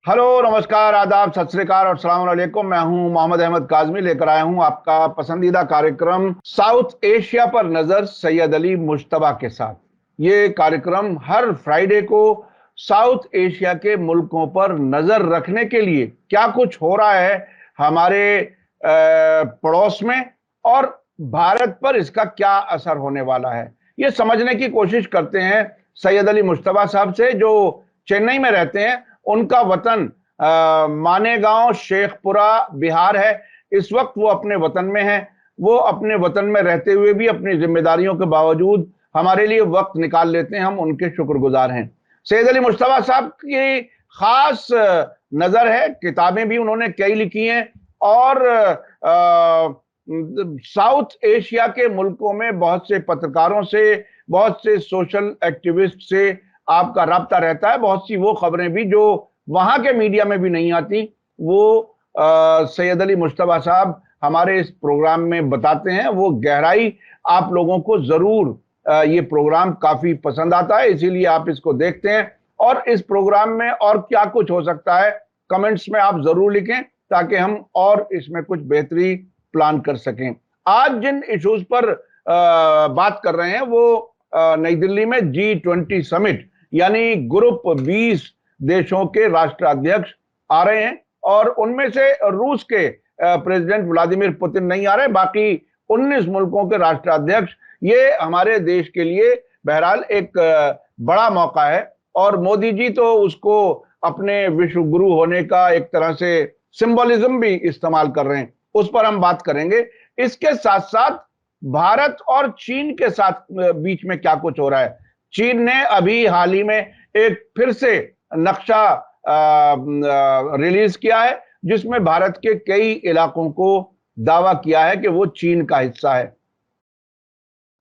Hello, नमस्कार, आदाब, सत श्री अकाल और सलाम अलैकुम। मैं हूं मोहम्मद अहमद काज़मी, लेकर आया हूं आपका पसंदीदा कार्यक्रम साउथ एशिया पर नजर सैयद अली मुश्तबा के साथ। ये कार्यक्रम हर फ्राइडे को साउथ एशिया के मुल्कों पर नजर रखने के लिए क्या कुछ हो रहा है हमारे पड़ोस में और भारत पर इसका क्या असर होने वाला है, ये समझने की कोशिश करते हैं सैयद अली मुश्तबा साहब से, जो चेन्नई में रहते हैं। उनका वतन मानेगांव शेखपुरा बिहार है। इस वक्त वो अपने वतन में है। वो अपने वतन में रहते हुए भी अपनी जिम्मेदारियों के बावजूद हमारे लिए वक्त निकाल लेते हैं। हम उनके शुक्रगुजार हैं। सैयद अली मुश्तबा साहब की खास नजर है, किताबें भी उन्होंने कई लिखी हैं और साउथ एशिया के मुल्कों में बहुत से पत्रकारों से, बहुत से सोशल एक्टिविस्ट से आपका राब्ता रहता है। बहुत सी वो खबरें भी जो वहां के मीडिया में भी नहीं आती, वो सैयद अली मुश्तबा साहब हमारे इस प्रोग्राम में बताते हैं। वो गहराई आप लोगों को जरूर ये प्रोग्राम काफी पसंद आता है, इसीलिए आप इसको देखते हैं। और इस प्रोग्राम में और क्या कुछ हो सकता है, कमेंट्स में आप जरूर लिखें ताकि हम और इसमें कुछ बेहतरी प्लान कर सकें। आज जिन इश्यूज पर बात कर रहे हैं वो नई दिल्ली में G20 समिट यानी ग्रुप 20 देशों के राष्ट्राध्यक्ष आ रहे हैं और उनमें से रूस के प्रेसिडेंट व्लादिमीर पुतिन नहीं आ रहे। बाकी 19 मुल्कों के राष्ट्राध्यक्ष, ये हमारे देश के लिए बहरहाल एक बड़ा मौका है और मोदी जी तो उसको अपने विश्व गुरु होने का एक तरह से सिंबलिज्म भी इस्तेमाल कर रहे हैं। उस पर हम बात करेंगे। इसके साथ साथ भारत और चीन के साथ बीच में क्या कुछ हो रहा है। चीन ने अभी हाल ही में एक फिर से नक्शा रिलीज किया है जिसमें भारत के कई इलाकों को दावा किया है कि वो चीन का हिस्सा है।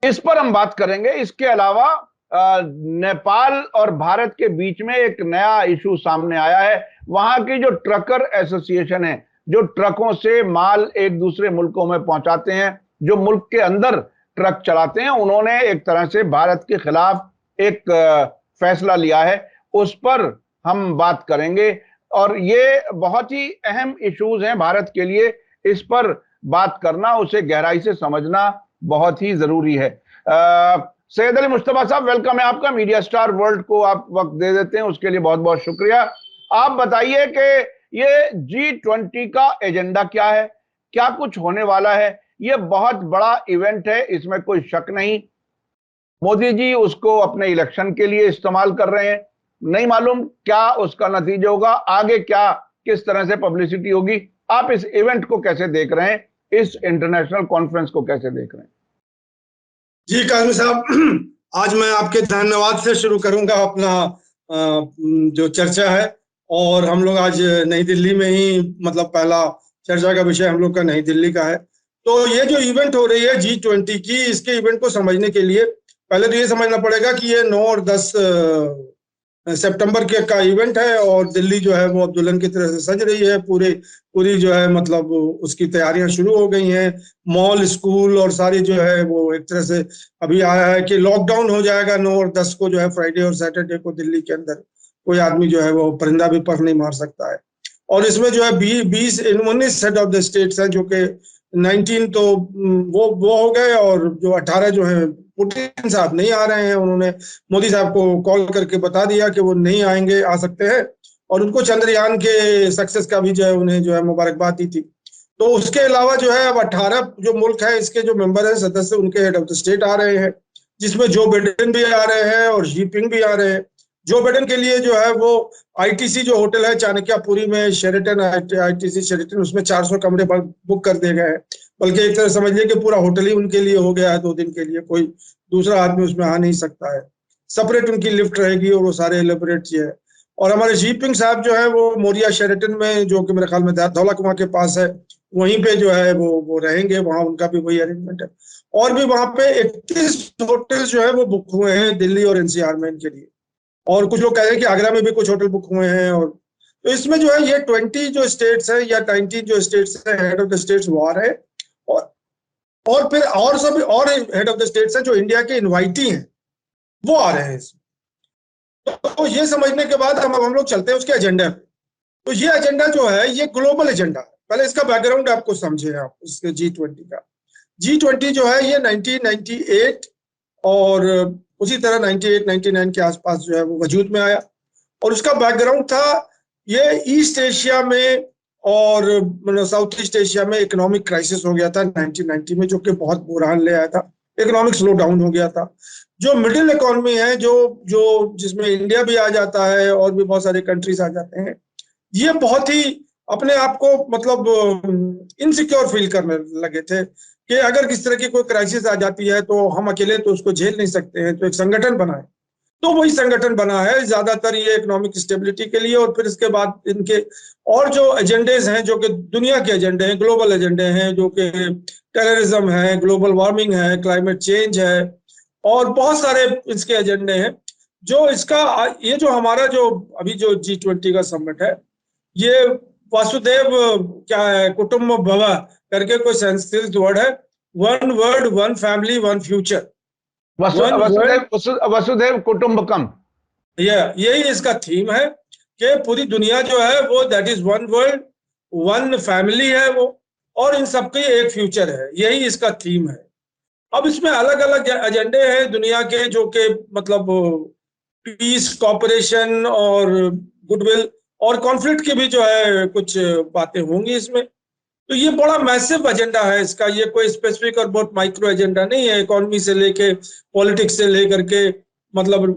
इस पर हम बात करेंगे। इसके अलावा नेपाल और भारत के बीच में एक नया इशू सामने आया है। वहां की जो ट्रकर एसोसिएशन है, जो ट्रकों से माल एक दूसरे मुल्कों में पहुंचाते हैं, जो मुल्क के अंदर ट्रक चलाते हैं, उन्होंने एक तरह से भारत के खिलाफ एक फैसला लिया है। उस पर हम बात करेंगे और ये बहुत ही अहम इश्यूज हैं भारत के लिए। इस पर बात करना, उसे गहराई से समझना बहुत ही जरूरी है। सैयद अली मुश्तबा साहब, वेलकम है आपका। मीडिया स्टार वर्ल्ड को आप वक्त दे देते हैं, उसके लिए बहुत बहुत शुक्रिया। आप बताइए कि ये G20 का एजेंडा क्या है, क्या कुछ होने वाला है। ये बहुत बड़ा इवेंट है, इसमें कोई शक नहीं। मोदी जी उसको अपने इलेक्शन के लिए इस्तेमाल कर रहे हैं। नहीं मालूम क्या उसका नतीजा होगा, आगे क्या किस तरह से पब्लिसिटी होगी। आप इस इवेंट को कैसे देख रहे हैं, इस इंटरनेशनल कॉन्फ्रेंस को कैसे देख रहे हैं? जी काजमी साहब, आज मैं आपके धन्यवाद से शुरू करूंगा अपना जो चर्चा है। और हम लोग आज नई दिल्ली में ही, मतलब पहला चर्चा का विषय हम लोग का नई दिल्ली का है। तो ये जो इवेंट हो रही है G20 की, इसके इवेंट को समझने के लिए पहले तो ये समझना पड़ेगा कि ये 9 और 10 सितंबर के का इवेंट है और दिल्ली जो है वो अब दुल्हन की तरह से सज रही है। पूरी जो है मतलब उसकी तैयारियां शुरू हो गई हैं। मॉल, स्कूल और सारी जो है वो एक तरह से अभी आया है कि लॉकडाउन हो जाएगा 9 और 10 को, जो है फ्राइडे और सैटरडे को दिल्ली के अंदर कोई आदमी जो है वो परिंदा भी पर नहीं मार सकता है। और इसमें जो है 19 हेड ऑफ द स्टेट्स हैं, जो कि 19 तो वो हो गए और जो 18 जो है पुतिन साहब नहीं आ रहे हैं। उन्होंने मोदी साहब को कॉल करके बता दिया कि वो नहीं आएंगे, आ सकते हैं, और उनको चंद्रयान के सक्सेस का भी जो है उन्हें जो है मुबारकबाद दी थी। तो उसके अलावा जो है अब 18 जो मुल्क है, इसके जो मेंबर हैं, सदस्य, उनके हेड ऑफ द स्टेट आ रहे हैं, जिसमें जो बिडेन भी आ रहे हैं और जीपिंग भी आ रहे हैं। जो बिडेन के लिए जो है वो आईटीसी जो होटल है चाणक्यपुरी में, शेरेटन आईटीसी शेरेटन, उसमें 400 कमरे बुक कर दिए गए हैं। बल्कि एक तरह समझ लिया कि पूरा होटल ही उनके लिए हो गया है 2 दिन के लिए। कोई दूसरा आदमी उसमें आ नहीं सकता है। सेपरेट उनकी लिफ्ट रहेगी और वो सारे एलेबोरेट है। और हमारे जीपिंग साहब जो है वो मोरिया शेरेटन में, जो कि मेरे ख्याल में धौला कुआं के पास है, वहीं पे जो है वो रहेंगे। वहां उनका भी वही अरेंजमेंट है। और भी वहां पे 31 होटल जो है वो बुक हुए हैं दिल्ली और एनसीआर में इनके लिए। और कुछ लोग कह रहे हैं कि आगरा में भी कुछ होटल बुक हुए हैं। और तो इसमें जो है ये 20 जो स्टेट्स है या 19 जो स्टेट्स है, हेड ऑफ द स्टेट्स वो आ रहे हैं। और फिर और सब और हेड ऑफ द स्टेट्स हैं जो इंडिया के इनवाइटी हैं, वो आ रहे हैं इसमें। तो ये समझने के बाद हम लोग चलते हैं उसके एजेंडा पे। तो ये एजेंडा जो है ये ग्लोबल एजेंडा है। पहले इसका बैकग्राउंड आपको समझे आप इसके G20 का। G20 जो है ये 1998 और उसी तरह 98-99 के आसपास जो है वो वजूद में आया। और उसका बैकग्राउंड था ये ईस्ट एशिया में और साउथ ईस्ट एशिया में इकोनॉमिक क्राइसिस हो गया था 1990 में, जो कि बहुत बुरहान ले आया था। इकोनॉमिक स्लो डाउन हो गया था। जो मिडिल इकोनॉमी है, जो जो जिसमें इंडिया भी आ जाता है और भी बहुत सारे कंट्रीज आ जाते हैं, ये बहुत ही अपने आप को मतलब इनसिक्योर फील करने लगे थे कि अगर किस तरह की कोई क्राइसिस आ जाती है तो हम अकेले तो उसको झेल नहीं सकते हैं, तो एक संगठन बनाए। तो वही संगठन बना है ज्यादातर ये इकोनॉमिक स्टेबिलिटी के लिए। और फिर इसके बाद इनके और जो एजेंडेज हैं, जो कि दुनिया के एजेंडे हैं, ग्लोबल एजेंडे हैं, जो कि टेररिज्म है, ग्लोबल वार्मिंग है, क्लाइमेट चेंज है और बहुत सारे इसके एजेंडे हैं। जो इसका ये जो हमारा जो अभी जो G20 का समिट है, ये वासुदेव क्या है, कुटुंब भव करके कोई संस्कृत वर्ड है। One word, one family, one future, one world, वसुधैव कुटुंबकम। यही इसका थीम है कि पूरी दुनिया जो है वो that is one world, one family है वो, और इन सबके एक फ्यूचर है। यही इसका थीम है। अब इसमें अलग अलग एजेंडे हैं दुनिया के, जो कि मतलब पीस, कॉपरेशन और गुडविल और कॉन्फ्लिक्ट की भी जो है कुछ बातें होंगी इसमें। तो ये बड़ा मैसिव एजेंडा है इसका। ये कोई स्पेसिफिक और बहुत माइक्रो एजेंडा नहीं है। इकोनॉमी से लेके, पॉलिटिक्स से लेकर के, मतलब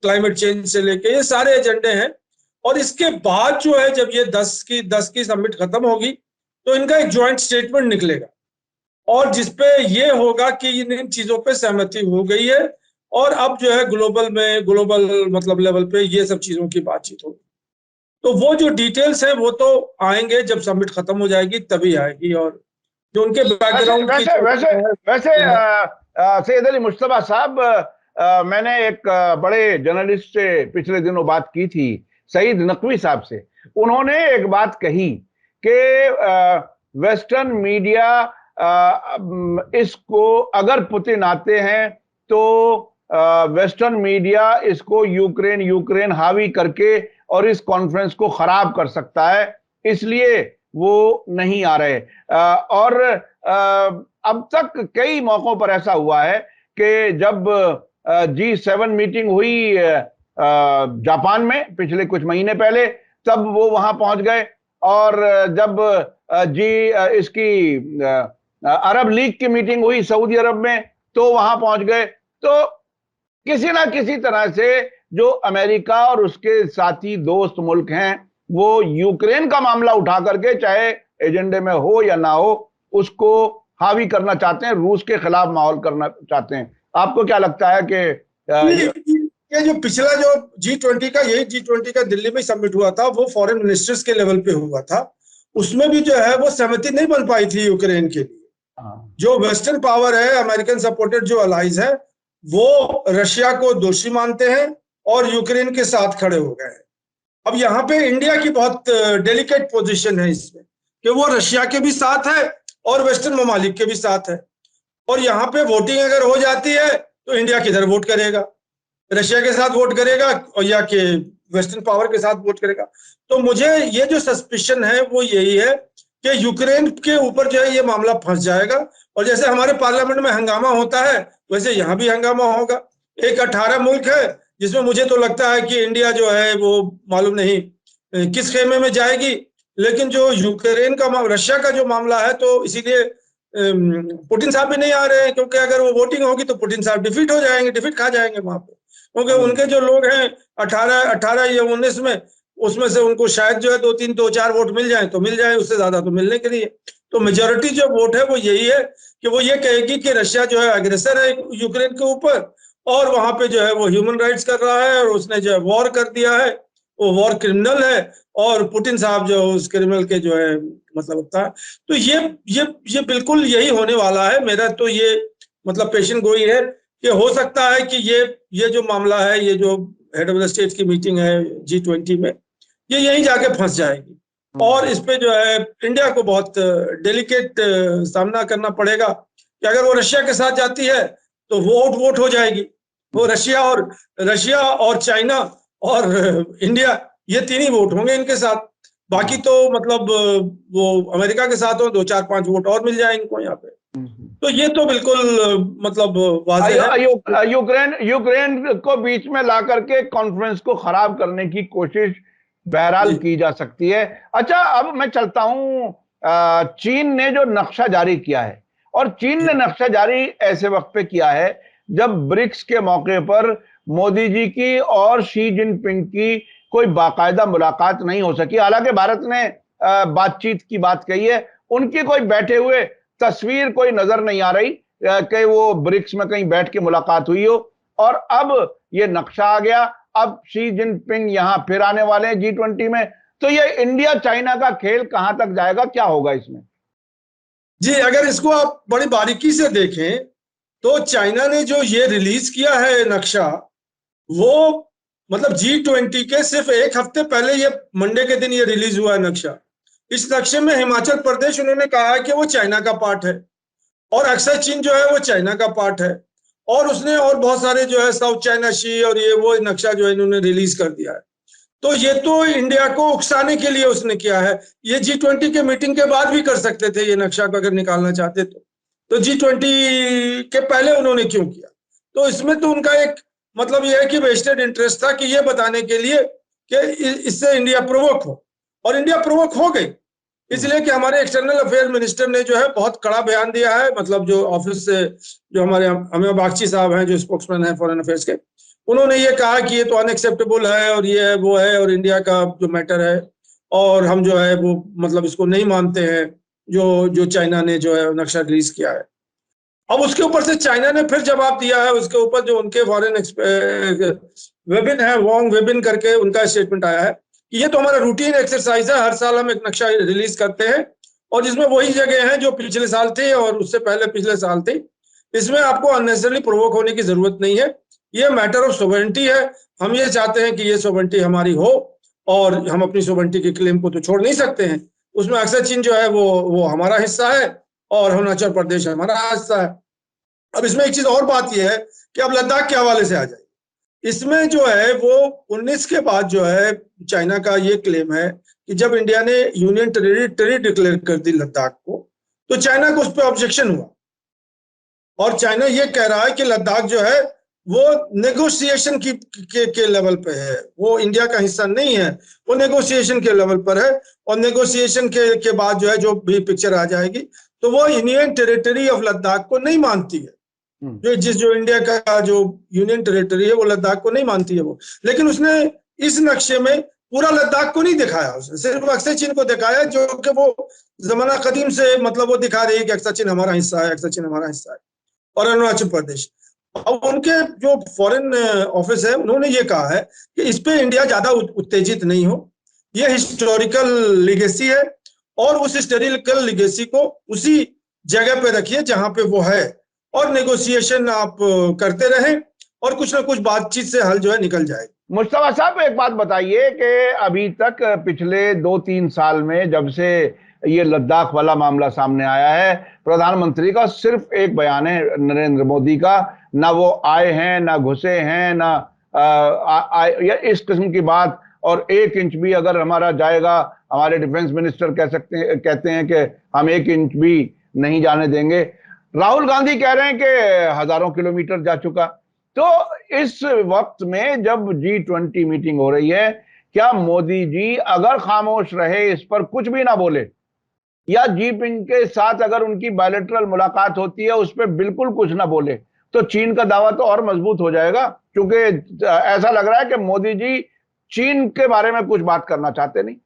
क्लाइमेट चेंज से लेके, ये सारे एजेंडे हैं। और इसके बाद जो है जब ये 10 की समिट खत्म होगी तो इनका एक ज्वाइंट स्टेटमेंट निकलेगा, और जिसपे ये होगा कि इन चीजों पे सहमति हो गई है और अब जो है ग्लोबल मतलब लेवल पे ये सब चीजों की बातचीत होगी। तो वो जो डिटेल्स है वो तो आएंगे जब समिट खत्म हो जाएगी, तभी आएगी। और जो उनके बैकग्राउंड की वैसे सैयद अली मुश्तबा साहब, मैंने एक बड़े जर्नलिस्ट से पिछले दिनों बात की थी, सईद नकवी साहब से। उन्होंने एक बात कही कि वेस्टर्न मीडिया इसको, अगर पुतिन आते हैं तो वेस्टर्न मीडिया इसको यूक्रेन हावी करके और इस कॉन्फ्रेंस को खराब कर सकता है, इसलिए वो नहीं आ रहे। और अब तक कई मौकों पर ऐसा हुआ है कि जब G7 मीटिंग हुई जापान में पिछले कुछ महीने पहले, तब वो वहां पहुंच गए। और जब इसकी अरब लीग की मीटिंग हुई सऊदी अरब में, तो वहां पहुंच गए। तो किसी ना किसी तरह से जो अमेरिका और उसके साथी दोस्त मुल्क हैं, वो यूक्रेन का मामला उठा करके, चाहे एजेंडे में हो या ना हो, उसको हावी करना चाहते हैं, रूस के खिलाफ माहौल करना चाहते हैं। आपको क्या लगता है कि ये जो पिछला जो G20 का, यही G20 का दिल्ली में समिट हुआ था, वो फॉरेन मिनिस्टर्स के लेवल पे हुआ था। उसमें भी जो है वो सहमति नहीं बन पाई थी यूक्रेन के लिए। जो वेस्टर्न पावर है, अमेरिकन सपोर्टेड जो अलाइज है, वो रशिया को दोषी मानते हैं और यूक्रेन के साथ खड़े हो गए हैं। अब यहाँ पे इंडिया की बहुत डेलिकेट पोजीशन है इसमें, कि वो रशिया के भी साथ है और वेस्टर्न ममालिक के भी साथ है। और यहाँ पे वोटिंग अगर हो जाती है तो इंडिया किधर वोट करेगा, रशिया के साथ वोट करेगा और या कि वेस्टर्न पावर के साथ वोट करेगा। तो मुझे ये जो सस्पिशन है वो यही है कि यूक्रेन के ऊपर जो है ये मामला फंस जाएगा। और जैसे हमारे पार्लियामेंट में हंगामा होता है, वैसे यहाँ भी हंगामा होगा। एक 18 मुल्क है जिसमें मुझे तो लगता है कि इंडिया जो है वो मालूम नहीं किस खेमे में जाएगी। लेकिन जो यूक्रेन का, रशिया का जो मामला है, तो इसीलिए पुतिन साहब भी नहीं आ रहे हैं, क्योंकि अगर वो वोटिंग होगी तो पुतिन साहब डिफीट हो जाएंगे, डिफीट खा जाएंगे वहां पे। क्योंकि उनके जो लोग हैं 18 या 19 में, उसमें से उनको शायद जो है 2-3-2-4 वोट मिल जाए तो मिल जाए, उससे ज्यादा तो मिलने के लिए। तो मेजोरिटी जो वोट है वो यही है कि वो ये कहेगी कि रशिया जो है अग्रेसर है यूक्रेन के ऊपर, और वहां पे जो है वो ह्यूमन राइट्स कर रहा है और उसने जो है वॉर कर दिया है, वो वॉर क्रिमिनल है, और पुतिन साहब जो उस क्रिमिनल के जो है मतलब होता है। तो ये बिल्कुल यही होने वाला है। मेरा तो ये मतलब पेशन गोई है कि हो सकता है कि ये जो मामला है, ये जो हेड ऑफ द स्टेट की मीटिंग है G20 में, ये यहीं जाके फंस जाएगी। और इस पे जो है इंडिया को बहुत डेलिकेट सामना करना पड़ेगा कि अगर वो रशिया के साथ जाती है तो वोट हो जाएगी। वो रशिया और चाइना और इंडिया, ये तीन ही वोट होंगे इनके साथ। बाकी तो मतलब वो अमेरिका के साथ हो 2-4-5 वोट और मिल जाए इनको यहाँ पे। तो ये तो बिल्कुल मतलब वाज़ेह है। यूक्रेन यूक्रेन को बीच में ला करके कॉन्फ्रेंस को खराब करने की कोशिश बहरहाल की जा सकती है। अच्छा, अब मैं चलता हूं, चीन ने जो नक्शा जारी किया है, और चीन ने नक्शा जारी ऐसे वक्त पे किया है जब ब्रिक्स के मौके पर मोदी जी की और शी जिनपिंग की कोई बाकायदा मुलाकात नहीं हो सकी। हालांकि भारत ने बातचीत की बात कही है, उनकी कोई बैठे हुए तस्वीर कोई नजर नहीं आ रही कि वो ब्रिक्स में कहीं बैठ के मुलाकात हुई हो। और अब ये नक्शा आ गया, अब शी जिनपिंग यहां फिर आने वाले हैं G20 में। तो ये इंडिया चाइना का खेल कहां तक जाएगा, क्या होगा इसमें? जी, अगर इसको आप बड़ी बारीकी से देखें तो चाइना ने जो ये रिलीज किया है नक्शा, वो मतलब G20 के सिर्फ एक हफ्ते पहले, ये मंडे के दिन ये रिलीज हुआ है नक्शा। इस नक्शे में हिमाचल प्रदेश उन्होंने कहा है कि वो चाइना का पार्ट है, और अक्सर चीन जो है वो चाइना का पार्ट है, और उसने और बहुत सारे जो है साउथ चाइना सी और ये वो नक्शा जो है इन्होंने रिलीज कर दिया है। तो ये तो इंडिया को उकसाने के लिए उसने किया है। ये G20 के मीटिंग के बाद भी कर सकते थे ये नक्शा को, अगर निकालना चाहते तो G20 के पहले उन्होंने क्यों किया? तो इसमें तो उनका एक मतलब ये है कि वेस्टेड इंटरेस्ट था, कि ये बताने के लिए कि इससे इंडिया प्रोवोक हो, और इंडिया प्रोवोक हो गई। इसलिए कि हमारे एक्सटर्नल अफेयर मिनिस्टर ने जो है बहुत कड़ा बयान दिया है, मतलब जो ऑफिस से जो हमारे अमिय बागची साहब हैं जो स्पोक्समैन है फॉरेन अफेयर्स के, उन्होंने ये कहा कि ये तो अनएक्सेप्टेबल है, और ये है वो है, और इंडिया का जो मैटर है, और हम जो है वो मतलब इसको नहीं मानते हैं जो जो चाइना ने जो है नक्शा रिलीज किया है। अब उसके ऊपर से चाइना ने फिर जवाब दिया है, उसके ऊपर जो उनके फॉरेन वेबिन है, वोंग वेबिन करके उनका स्टेटमेंट आया है कि ये तो हमारा रूटीन एक्सरसाइज है, हर साल हम एक नक्शा रिलीज करते हैं, और जिसमें वही जगह है जो पिछले साल थी और उससे पहले पिछले साल थी। इसमें आपको अननेसेसरली प्रोवोक होने की जरूरत नहीं है। ये मैटर ऑफ सोवरेनिटी है, हम ये चाहते हैं कि ये सोवरेनिटी हमारी हो, और हम अपनी सोवरेनिटी के क्लेम को तो छोड़ नहीं सकते हैं। उसमें अक्सर चीन जो है वो हमारा हिस्सा है, और अरुणाचल प्रदेश हमारा हिस्सा है। अब इसमें एक चीज और बात यह है कि अब लद्दाख के हवाले से आ जाए। इसमें जो है वो 19 के बाद जो है चाइना का ये क्लेम है कि जब इंडिया ने यूनियन टेरिटरी डिक्लेयर कर दी लद्दाख को, तो चाइना को उस पर ऑब्जेक्शन हुआ, और चाइना ये कह रहा है कि लद्दाख जो है वो नेगोशिएशन के लेवल पे है, वो इंडिया का हिस्सा नहीं है, वो नेगोशिएशन के लेवल पर है, और नेगोशिएशन के बाद जो है जो भी पिक्चर आ जाएगी, तो वो यूनियन टेरिटरी ऑफ लद्दाख को नहीं मानती है। जो इंडिया का जो यूनियन टेरिटरी है वो लद्दाख को नहीं मानती है वो। लेकिन उसने इस नक्शे में पूरा लद्दाख को नहीं दिखाया, उसने सिर्फ अक्सर चीन को दिखाया, जो कि वो जमाना कदीम से मतलब वो दिखा रही है कि अक्सर चीन हमारा हिस्सा है, अक्सर चीन हमारा हिस्सा है, और अरुणाचल प्रदेश। अब उनके जो फॉरेन ऑफिस है उन्होंने ये कहा है कि इस पे इंडिया ज्यादा उत्तेजित नहीं हो, ये हिस्टोरिकल लिगेसी है, और उस हिस्टोरिकल लिगेसी को उसी जगह पे रखिए जहां पे वो है, और नेगोशिएशन आप करते रहें, और कुछ ना कुछ बातचीत से हल जो है निकल जाए। मुस्तफा साहब, एक बात बताइए कि अभी तक पिछले 2-3 साल में जब से ये लद्दाख वाला मामला सामने आया है, प्रधानमंत्री का सिर्फ एक बयान है नरेंद्र मोदी का, ना वो आए हैं, ना घुसे हैं, ना या इस किस्म की बात। और 1 इंच भी अगर हमारा जाएगा, हमारे डिफेंस मिनिस्टर कहते हैं कि हम 1 इंच भी नहीं जाने देंगे। राहुल गांधी कह रहे हैं कि हजारों किलोमीटर जा चुका। तो इस वक्त में जब G20 मीटिंग हो रही है, क्या मोदी जी अगर खामोश रहे, इस पर कुछ भी ना बोले, या जिनपिंग के साथ अगर उनकी बायलैटरल मुलाकात होती है उस पर बिल्कुल कुछ ना बोले, तो चीन का दावा तो और मजबूत हो जाएगा, क्योंकि ऐसा लग रहा है कि मोदी जी चीन के बारे में कुछ बात करना चाहते नहीं।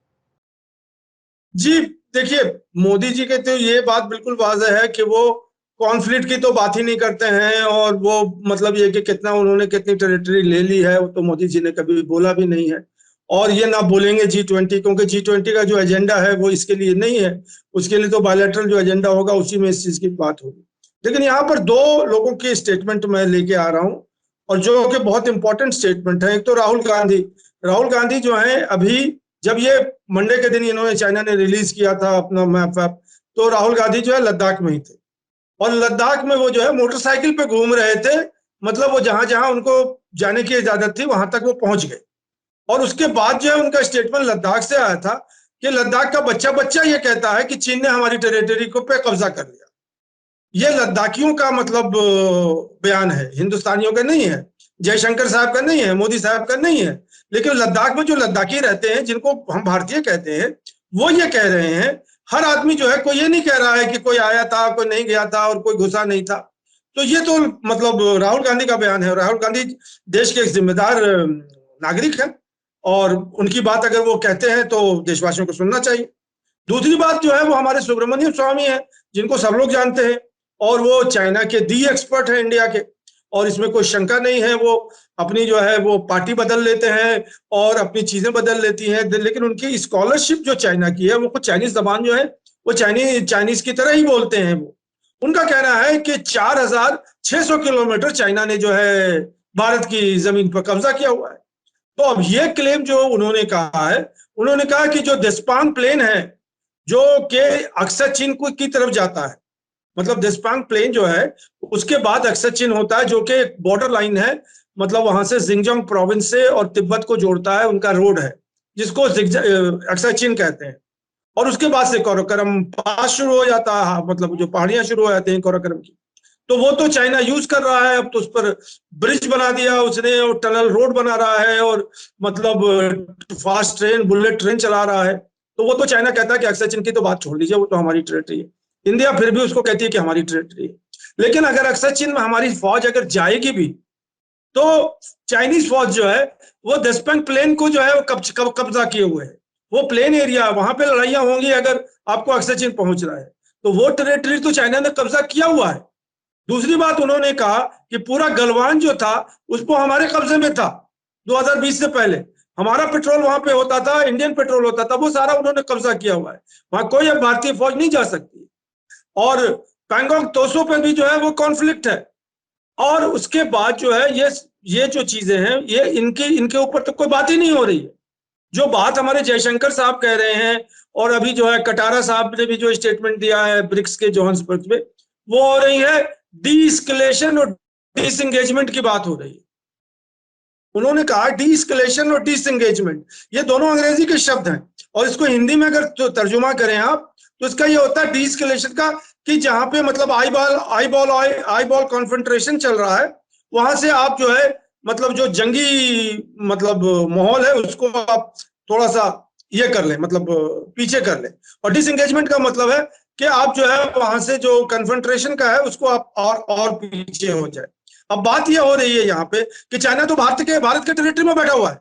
जी देखिए, मोदी जी के तो ये बात बिल्कुल वाज़ेह है कि वो कॉन्फ्लिक्ट की तो बात ही नहीं करते हैं, और वो मतलब ये कि कितना उन्होंने कितनी टेरिटरी ले ली है वो तो मोदी जी ने कभी बोला भी नहीं है, और ये ना बोलेंगे G20, क्योंकि G20 का जो एजेंडा है वो इसके लिए नहीं है, उसके लिए तो बायलैटरल जो एजेंडा होगा उसी में इस चीज की बात होगी। लेकिन यहाँ पर 2 लोगों की स्टेटमेंट मैं लेके आ रहा हूँ, और जो कि बहुत इंपॉर्टेंट स्टेटमेंट है। एक तो राहुल गांधी जो है, अभी जब ये मंडे के दिन इन्होंने चाइना ने रिलीज किया था अपना मैप, तो राहुल गांधी जो है लद्दाख में ही थे, और लद्दाख में वो जो है मोटरसाइकिल पे घूम रहे थे, मतलब वो जहां जहां उनको जाने की इजाजत थी वहां तक वो पहुंच गए। और उसके बाद जो है उनका स्टेटमेंट लद्दाख से आया था कि लद्दाख का बच्चा बच्चा ये कहता है कि चीन ने हमारी टेरिटरी को पे कब्जा कर लिया। ये लद्दाखियों का मतलब बयान है, हिंदुस्तानियों का नहीं है, जयशंकर साहब का नहीं है, मोदी साहब का नहीं है। लेकिन लद्दाख में जो लद्दाखी रहते हैं, जिनको हम भारतीय कहते हैं, वो ये कह रहे हैं। हर आदमी जो है, कोई ये नहीं कह रहा है कि कोई आया था, कोई नहीं गया था और कोई घुसा नहीं था। तो ये तो मतलब राहुल गांधी का बयान है। राहुल गांधी देश के एक जिम्मेदार नागरिक है और उनकी बात अगर वो कहते हैं तो देशवासियों को सुनना चाहिए। दूसरी बात जो है वो हमारे सुब्रमण्यम स्वामी है, जिनको सब लोग जानते हैं और वो चाइना के दी एक्सपर्ट है इंडिया के, और इसमें कोई शंका नहीं है। वो अपनी जो है वो पार्टी बदल लेते हैं और अपनी चीजें बदल लेती हैं, लेकिन उनकी स्कॉलरशिप जो चाइना की है, वो कुछ चाइनीज जबान जो है वो चाइनीज की तरह ही बोलते हैं। वो उनका कहना है कि 4600 किलोमीटर चाइना ने जो है भारत की जमीन पर कब्जा किया हुआ है। तो अब ये क्लेम जो उन्होंने कहा है, उन्होंने कहा कि जो देशपांग प्लेन है जो कि अक्सर चीन की तरफ जाता है, मतलब देशपांग प्लेन जो है उसके बाद अक्सर चीन होता है, जो कि बॉर्डर लाइन है, मतलब वहां से जिंगजोंग प्रोविंस से और तिब्बत को जोड़ता है, उनका रोड है जिसको अक्सर चीन कहते हैं। और उसके बाद से काराकोरम पास शुरू हो जाता है, मतलब जो पहाड़ियां शुरू हो जाती हैं काराकोरम की। तो वो तो चाइना यूज कर रहा है, अब तो उस पर ब्रिज बना दिया उसने और टनल रोड बना रहा है और मतलब फास्ट ट्रेन, बुलेट ट्रेन चला रहा है। तो वो तो चाइना कहता है कि अक्सर चीन की तो बात छोड़ दीजिए, वो तो हमारी टेरिटरी है। इंडिया फिर भी उसको कहती है कि हमारी टेरिटरी है। लेकिन अगर अक्सर चीन में हमारी फौज अगर जाएगी भी, तो चाइनीज फौज जो है वो देशपांग प्लेन को जो है वो कब्जा किए हुए है। वो प्लेन एरिया, वहां पे लड़ाइयां होंगी अगर आपको अक्सर चीन पहुंच रहा है, तो वो टेरिटरी तो चाइना ने कब्जा किया हुआ है। दूसरी बात उन्होंने कहा कि पूरा गलवान जो था उसको हमारे कब्जे में था 2020 से पहले। हमारा पेट्रोल वहां पे होता था, इंडियन पेट्रोल होता था, वो सारा उन्होंने कब्जा किया हुआ है। वहां कोई अब भारतीय फौज नहीं जा सकती। और पैंगोंग तोसो पे भी जो है वो कॉन्फ्लिक्ट है। और उसके बाद जो है ये जो चीजें हैं, ये इनके ऊपर तो कोई बात ही नहीं हो रही है। जो बात हमारे जयशंकर साहब कह रहे हैं और अभी जो है कटारा साहब ने भी जो स्टेटमेंट दिया है ब्रिक्स के जोहान्सबर्ग में, वो हो रही है डी-एस्केलेशन और डिसएंगेजमेंट की बात हो रही है। उन्होंने कहा डी-एस्केलेशन और डिसएंगेजमेंट, ये दोनों अंग्रेजी के शब्द हैं और इसको हिंदी में अगर तो तर्जुमा करें आप, तो इसका ये होता है डी-एस्केलेशन का कि जहां पे मतलब आई बॉल कॉन्फ्रंट्रेशन चल रहा है, वहां से आप जो है मतलब जो जंगी मतलब माहौल है उसको आप थोड़ा सा ये कर लें, मतलब पीछे कर लें। और डिसएंगेजमेंट का मतलब है कि आप जो है वहां से जो कन्फ्रंट्रेशन का है उसको आप और पीछे हो जाए। अब बात यह हो रही है यहाँ पे कि चाइना तो भारत के टेरिटरी में बैठा हुआ है।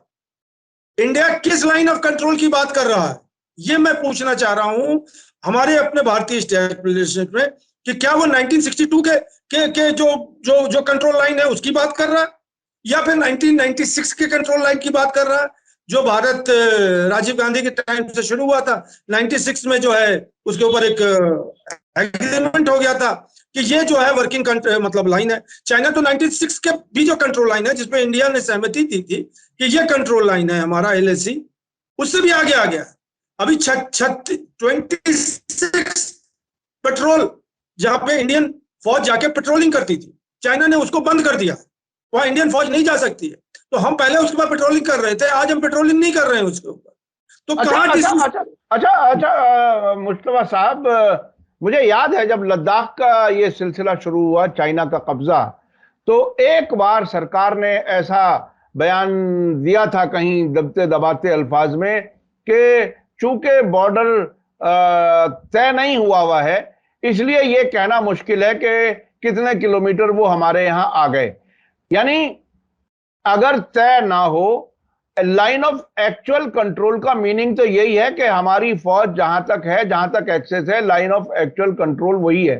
इंडिया किस लाइन ऑफ कंट्रोल की बात कर रहा है, ये मैं पूछना चाह रहा हूं हमारे अपने भारतीय स्टेट में, कि क्या वो 1962 के जो कंट्रोल लाइन है उसकी बात कर रहा है, या फिर 1996 के कंट्रोल लाइन की बात कर रहा है, जो भारत राजीव गांधी के टाइम से शुरू हुआ था। 96 में जो है उसके ऊपर एक एग्रीमेंट हो गया था कि ये जो है वर्किंग मतलब लाइन है। चाइना तो 96 के भी जो कंट्रोल लाइन है जिसपे इंडिया ने सहमति दी थी कि ये कंट्रोल लाइन है हमारा LAC, उससे भी आगे आ गया। अभी 26 पेट्रोल जहां पे इंडियन फौज जाके पेट्रोलिंग करती थी, चाइना ने उसको बंद कर दिया, वहां इंडियन फौज नहीं जा सकती है। तो हम पहले उसके बाद पेट्रोलिंग कर रहे थे, आज हम पेट्रोलिंग नहीं कर रहे हैं उसके ऊपर। तो अच्छा मुस्तफा साहब, मुझे याद है जब लद्दाख का ये सिलसिला शुरू हुआ, चाइना का कब्जा, तो एक बार सरकार ने ऐसा बयान दिया था कहीं दबते दबाते अल्फाज में कि चूंकि बॉर्डर तय नहीं हुआ है, इसलिए ये कहना मुश्किल है कि कितने किलोमीटर वो हमारे यहां आ गए। यानी अगर तय ना हो, लाइन ऑफ एक्चुअल कंट्रोल का मीनिंग तो यही है कि हमारी फौज जहां तक है, जहां तक एक्सेस है, लाइन ऑफ एक्चुअल कंट्रोल वही है।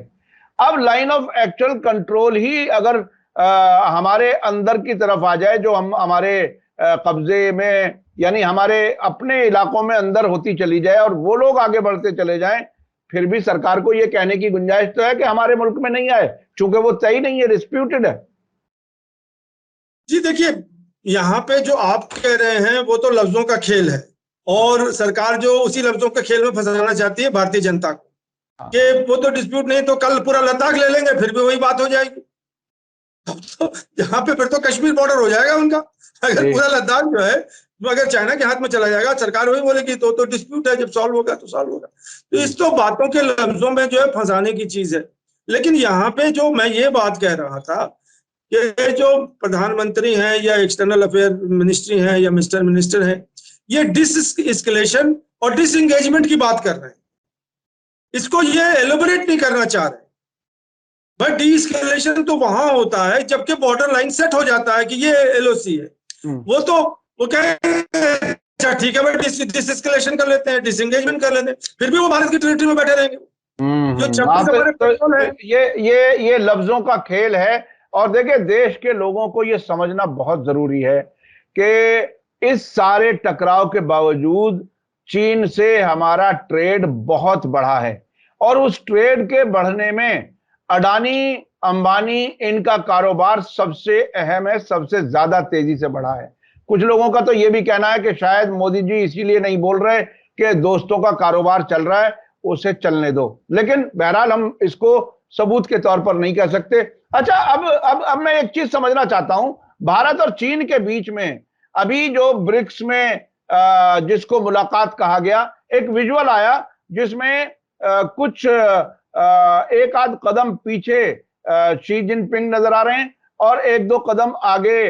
अब लाइन ऑफ एक्चुअल कंट्रोल ही अगर हमारे अंदर की तरफ आ जाए, जो हम हमारे कब्जे में यानी हमारे अपने इलाकों में अंदर होती चली जाए और वो लोग आगे बढ़ते चले जाएं, फिर भी सरकार को यह कहने की गुंजाइश तो है कि हमारे मुल्क में नहीं आए, चूंकि वो तय नहीं है, डिस्प्यूटेड है। जी देखिए, यहाँ पे जो आप कह रहे हैं वो तो लफ्जों का खेल है और सरकार जो उसी लफ्जों के खेल में फंसाना चाहती है भारतीय जनता को कि वो तो डिस्प्यूट नहीं, तो कल पूरा लद्दाख ले लेंगे, फिर भी वही बात हो जाएगी। तो यहाँ पे फिर तो कश्मीर बॉर्डर हो जाएगा उनका। अगर पूरा लद्दाख जो है तो अगर चाइना के हाथ में चला जाएगा, सरकार वही बोलेगी तो डिस्प्यूट है, जब सॉल्व होगा तो सॉल्व होगा। तो इस तो बातों के लफ्जों में जो है फंसाने की चीज है। लेकिन यहाँ पे जो मैं ये बात कह रहा था कि जो प्रधानमंत्री हैं या एक्सटर्नल अफेयर मिनिस्ट्री हैं या मिस्टर मिनिस्टर हैं, ये डिसएस्केलेशन और डिसएंगेजमेंट की बात कर रहे हैं, इसको ये एलोबरेट नहीं करना चाह रहे। बट डीएस्केलेशन तो वहां होता है जबकि बॉर्डर लाइन सेट हो जाता है कि ये एलओसी है। वो कहे अच्छा ठीक है भाई डिसएस्केलेशन कर लेते हैं, डिसएंगेजमेंट कर लेते हैं, फिर भी वो भारत की टेरिटरी में बैठे रहेंगे। जो 26 है ये लफ्जों का खेल है। और देखिए, देश के लोगों को ये समझना बहुत जरूरी है कि इस सारे टकराव के बावजूद चीन से हमारा ट्रेड बहुत बढ़ा है, और उस ट्रेड के बढ़ने में अडानी, अंबानी, इनका कारोबार सबसे अहम है, सबसे ज्यादा तेजी से बढ़ा है। कुछ लोगों का तो यह भी कहना है कि शायद मोदी जी इसीलिए नहीं बोल रहे कि दोस्तों का कारोबार चल रहा है, उसे चलने दो। लेकिन बहरहाल हम इसको सबूत के तौर पर नहीं कह सकते। अच्छा, अब मैं एक चीज समझना चाहता हूं। भारत और चीन के बीच में अभी जो ब्रिक्स में जिसको मुलाकात कहा गया, एक विजुअल आया जिसमें कुछ एक आध कदम पीछे शी जिनपिंग नजर आ रहे हैं और एक दो कदम आगे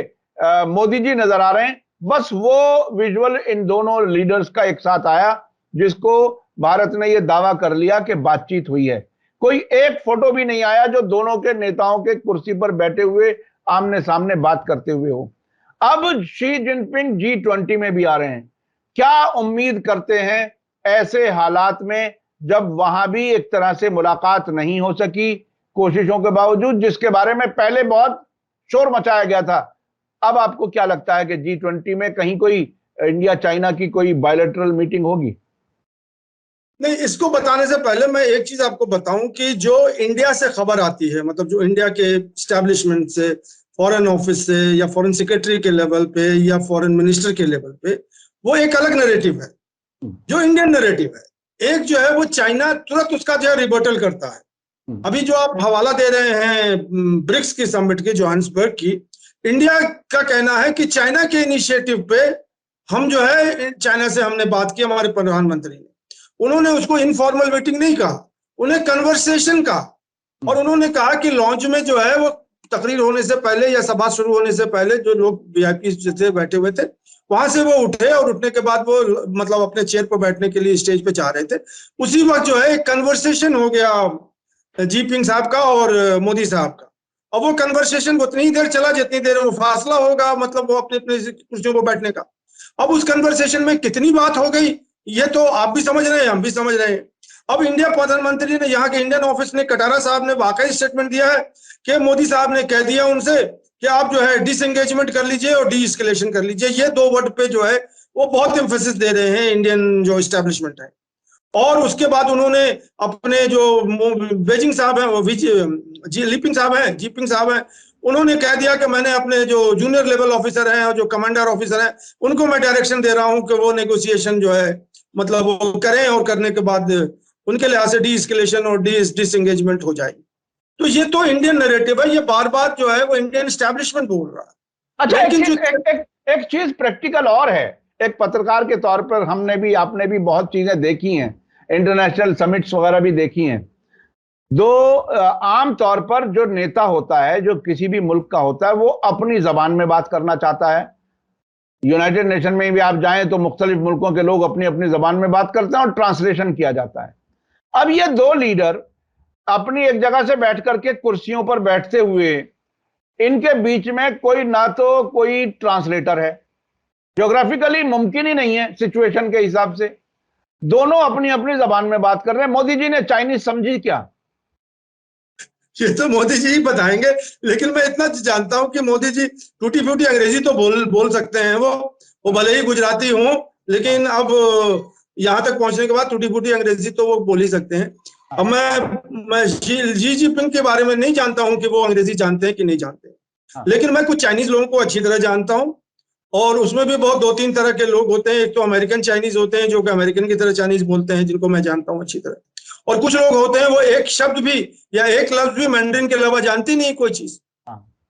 मोदी जी नजर आ रहे हैं। बस वो विजुअल इन दोनों लीडर्स का एक साथ आया, जिसको भारत ने यह दावा कर लिया कि बातचीत हुई है। कोई एक फोटो भी नहीं आया जो दोनों के नेताओं के कुर्सी पर बैठे हुए आमने सामने बात करते हुए हो। अब शी जिनपिंग G20 में भी आ रहे हैं। क्या उम्मीद करते हैं ऐसे हालात में, जब वहां भी एक तरह से मुलाकात नहीं हो सकी कोशिशों के बावजूद, जिसके बारे में पहले बहुत शोर मचाया गया था? अब आपको क्या लगता है कि G20 में कहीं कोई इंडिया चाइना की कोई बायलैटरल मीटिंग होगी? नहीं, इसको बताने से पहले मैं एक चीज आपको बताऊं कि जो इंडिया से खबर आती है, मतलब जो इंडिया के स्टैब्लिशमेंट से, फॉरेन ऑफिस से या फॉरेन सेक्रेटरी के लेवल पे या फॉरेन मिनिस्टर के लेवल पे, वो एक अलग नैरेटिव है जो इंडियन नैरेटिव है। एक जो है वो चाइना तुरंत उसका जो है रिबर्टल करता है। अभी जो आप हवाला दे रहे हैं ब्रिक्स की समिट की, जोहान्सबर्ग की, इंडिया का कहना है कि चाइना के इनिशिएटिव पे हम जो है चाइना से हमने बात की, हमारे प्रधानमंत्री ने, उन्होंने उसको इनफॉर्मल मीटिंग नहीं कहा, उन्हें कन्वर्सेशन कहा। और उन्होंने कहा कि लॉन्च में जो है वो तकरीर होने से पहले या सभा शुरू होने से पहले जो लोग वीआईपी से बैठे हुए थे वहां से वो उठे, और उठने के बाद वो मतलब अपने चेयर पर बैठने के लिए स्टेज पे जा रहे थे। उसी वक्त जो है एक कन्वर्सेशन हो गया जीपिंग साहब का और मोदी साहब का, और वो कन्वर्सेशन उतनी ही देर चला जितनी देर वो फासला होगा, मतलब वो अपने अपने कुर्सियों पर बैठने का। अब उस कन्वर्सेशन में कितनी बात हो गई ये तो आप भी समझ रहे हैं, हम भी समझ रहे हैं। अब इंडिया प्रधानमंत्री ने, यहाँ के इंडियन ऑफिस ने, कटारा साहब ने वाकई स्टेटमेंट दिया है कि मोदी साहब ने कह दिया उनसे कि आप जो है डिसएंगेजमेंट कर लीजिए और डी एस्केलेशन कर लीजिए। ये दो वर्ड पे जो है वो बहुत एम्फेसिस दे रहे हैं इंडियन जो एस्टेब्लिशमेंट है। और उसके बाद उन्होंने अपने जो बेजिंग साहब हैं, लिपिंग साहब हैं, जीपिंग साहब हैं, उन्होंने कह दिया कि मैंने अपने जो जूनियर लेवल ऑफिसर हैं और जो कमांडर ऑफिसर हैं उनको मैं डायरेक्शन दे रहा हूं कि वो नेगोशिएशन जो है मतलब वो करें, और करने के बाद उनके लिहाज से डी एस्केलेशन और डिसएंगेजमेंट हो जाएगी। तो ये तो इंडियन नैरेटिव है, ये बार बार जो है वो इंडियन एस्टैब्लिशमेंट बोल रहा है। अच्छा, एक चीज प्रैक्टिकल और है। एक पत्रकार के तौर पर हमने भी, आपने भी बहुत चीजें देखी हैं, इंटरनेशनल समिट्स वगैरह भी देखी हैं। आम तौर पर जो नेता होता है, जो किसी भी मुल्क का होता है, वो अपनी जबान में बात करना चाहता है। यूनाइटेड नेशन में भी आप जाएं तो मुख्तलिफ मुल्कों के लोग अपनी अपनी जबान में बात करते हैं और ट्रांसलेशन किया जाता है। अब ये दो लीडर अपनी एक जगह से बैठ करके कुर्सियों पर बैठते हुए, इनके बीच में कोई ना तो कोई ट्रांसलेटर है, ज्योग्राफिकली मुमकिन ही नहीं है सिचुएशन के हिसाब से। दोनों अपनी अपनी जबान में बात कर रहे हैं। मोदी जी ने चाइनीज समझी क्या? ये तो मोदी जी ही बताएंगे, लेकिन मैं इतना जानता हूं कि मोदी जी टूटी फूटी अंग्रेजी तो बोल सकते हैं। वो भले ही गुजराती हों, लेकिन अब यहाँ तक पहुंचने के बाद टूटी फूटी अंग्रेजी तो वो बोल ही सकते हैं। अब मैं जी जिनपिंग के बारे में नहीं जानता हूं कि वो अंग्रेजी जानते हैं कि नहीं जानते, लेकिन मैं कुछ चाइनीज लोगों को अच्छी तरह जानता हूं, और उसमें भी बहुत दो तीन तरह के लोग होते हैं। एक तो अमेरिकन चाइनीज होते हैं जो कि अमेरिकन की तरह चाइनीज बोलते हैं, जिनको मैं जानता हूं अच्छी तरह, और कुछ लोग होते हैं वो एक शब्द भी या एक लफ्ज भी मैंड्रिन के अलावा जानते नहीं कोई चीज,